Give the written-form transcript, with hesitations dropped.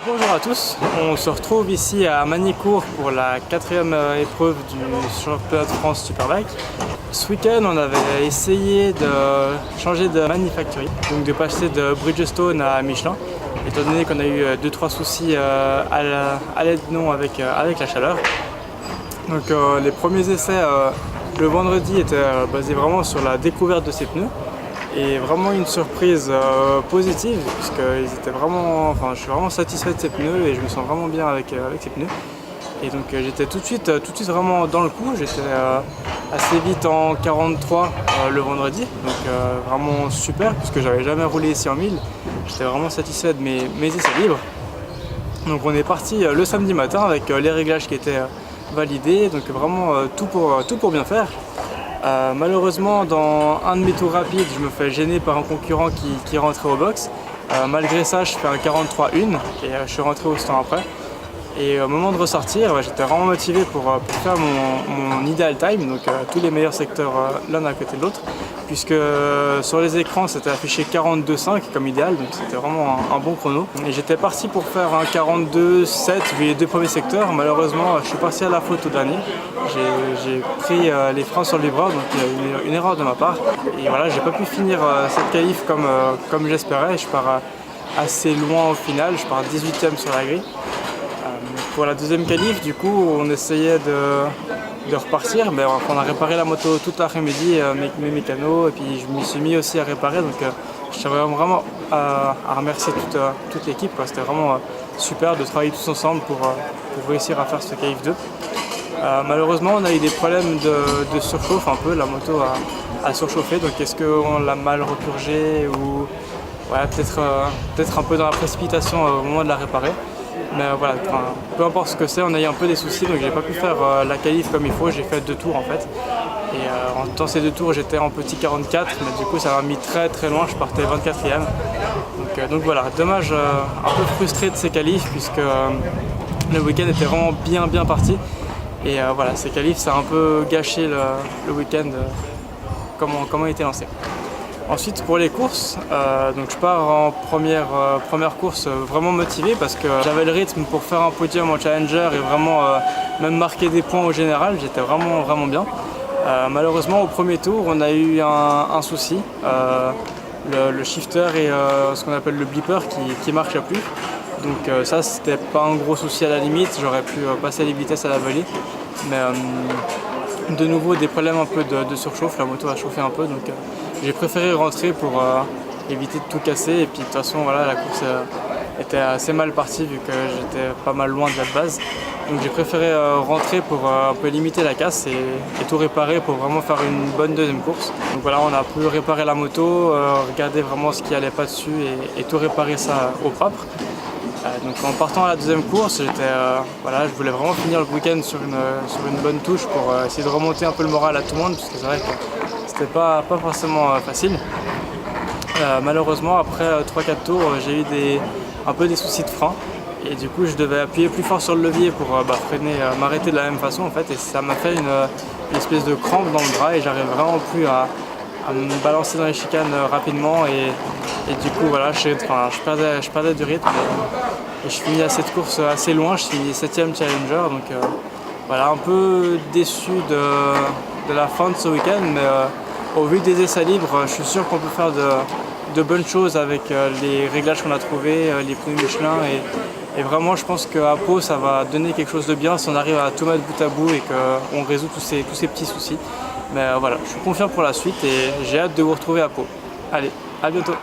Bonjour à tous, on se retrouve ici à Magny-Cours pour la 4e épreuve du championnat de France Superbike. Ce week-end on avait essayé de changer de manufacturier, donc de passer de Bridgestone à Michelin, étant donné qu'on a eu 2-3 soucis à l'aide-non avec la chaleur. Donc les premiers essais le vendredi étaient basés vraiment sur la découverte de ces pneus. Et vraiment une surprise positive, puisqu'ils étaient vraiment, je suis vraiment satisfait de ces pneus et je me sens vraiment bien avec ces pneus. Et donc j'étais tout de suite vraiment dans le coup. J'étais assez vite en 43 le vendredi, donc vraiment super, puisque j'avais jamais roulé ici en 1000. J'étais vraiment satisfait de mes essais libres. Donc on est parti le samedi matin avec les réglages qui étaient validés, donc vraiment tout pour bien faire. Malheureusement, dans un de mes tours rapides, je me fais gêner par un concurrent qui est rentré au box. Malgré ça, je fais un 43-1 et je suis rentré au stand après. Et au moment de ressortir, j'étais vraiment motivé pour faire mon ideal time, donc tous les meilleurs secteurs l'un à côté de l'autre, puisque sur les écrans c'était affiché 42,5 comme idéal, donc c'était vraiment un bon chrono. Et j'étais parti pour faire un 42,7 vu les deux premiers secteurs. Malheureusement, je suis passé à la faute au dernier. J'ai pris les freins sur le livreur, donc il y a eu une erreur de ma part. Et voilà, j'ai pas pu finir cette qualif comme j'espérais. Je pars assez loin au final, je pars 18e sur la grille. Pour la deuxième qualif, du coup, on essayait de repartir. Mais on a réparé la moto toute l'après-midi, mes mécanos, et puis je m'y suis mis aussi à réparer. Donc je tiens vraiment à remercier toute l'équipe. C'était vraiment super de travailler tous ensemble pour réussir à faire ce qualif 2. Malheureusement, on a eu des problèmes de surchauffe un peu. La moto a surchauffé. Donc est-ce qu'on l'a mal repurgé ou ouais, peut-être un peu dans la précipitation au moment de la réparer. Mais voilà, peu importe ce que c'est, on a eu un peu des soucis, donc j'ai pas pu faire la qualif comme il faut. J'ai fait 2 tours en fait. Et dans ces 2 tours, j'étais en petit 44, mais du coup ça m'a mis très loin, je partais 24e. Donc voilà, dommage, un peu frustré de ces qualifs, puisque le week-end était vraiment bien parti. Et voilà, ces qualifs, ça a un peu gâché le week-end, comment il était lancé. Ensuite pour les courses, donc je pars en première course vraiment motivé parce que j'avais le rythme pour faire un podium en Challenger et vraiment même marquer des points au général. J'étais vraiment bien. Malheureusement au premier tour on a eu un souci, le shifter et ce qu'on appelle le beeper qui marche plus. Donc ça c'était pas un gros souci à la limite, j'aurais pu passer les vitesses à la volée. Mais de nouveau des problèmes un peu de surchauffe, la moto a chauffé un peu, donc j'ai préféré rentrer pour éviter de tout casser. Et puis de toute façon voilà, la course était assez mal partie vu que j'étais pas mal loin de la base. Donc j'ai préféré rentrer pour un peu limiter la casse et tout réparer pour vraiment faire une bonne deuxième course. Donc voilà, on a pu réparer la moto, regarder vraiment ce qui allait pas dessus et tout réparer ça au propre. Donc en partant à la deuxième course, voilà, je voulais vraiment finir le week-end sur une bonne touche pour essayer de remonter un peu le moral à tout le monde, parce que c'est vrai que c'était pas forcément facile. Malheureusement, après 3-4 tours, j'ai eu un peu des soucis de frein. Et du coup, je devais appuyer plus fort sur le levier pour freiner, m'arrêter de la même façon en fait. Et ça m'a fait une espèce de crampe dans le bras et j'arrive vraiment plus à me balancer dans les chicanes rapidement. Et du coup, voilà, je perdais du rythme. Et je finis à cette course assez loin, je suis 7e Challenger. Donc voilà, un peu déçu de la fin de ce week-end. Mais au vu des essais libres, je suis sûr qu'on peut faire de bonnes choses avec les réglages qu'on a trouvés, les pneus Michelin. Et vraiment, je pense qu'à Pau, ça va donner quelque chose de bien si on arrive à tout mettre bout à bout et qu'on résout tous ces petits soucis. Mais voilà, je suis confiant pour la suite et j'ai hâte de vous retrouver à Pau. Allez, à bientôt!